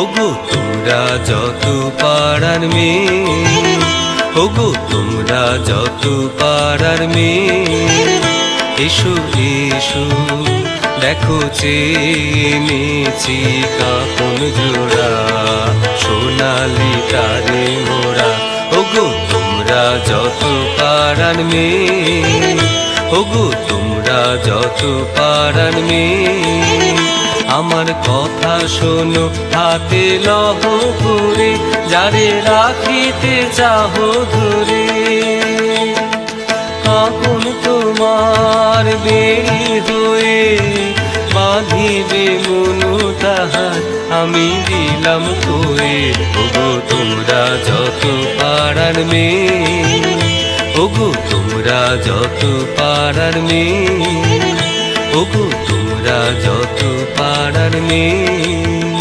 ওগো তোমরা যত পাড়ার মেয়ে, ওগো তোমরা যত পাড়ার মেয়ে, এসো এসো দেখো চেনেছি কাপন জোড়া, সোনালি তারে মোরা। ওগো তোমরা যত পাড়ার মেয়ে, ওগো তোমরা যত পাড়ার মেয়ে, আমার কথা শোনো হাতে লহ করে, যারে রাখিতে চাহো ধরে। কখন তোমার বেরি হয়ে বাঁধিবে মনু তাহার, আমি দিলাম তোয়ে। ওগো তোমরা যত পাড়ার মেয়ে, ওগো তোমরা যত পাড়ার মেয়ে, ওগো তোমরা যত পাড়ার মেয়ে।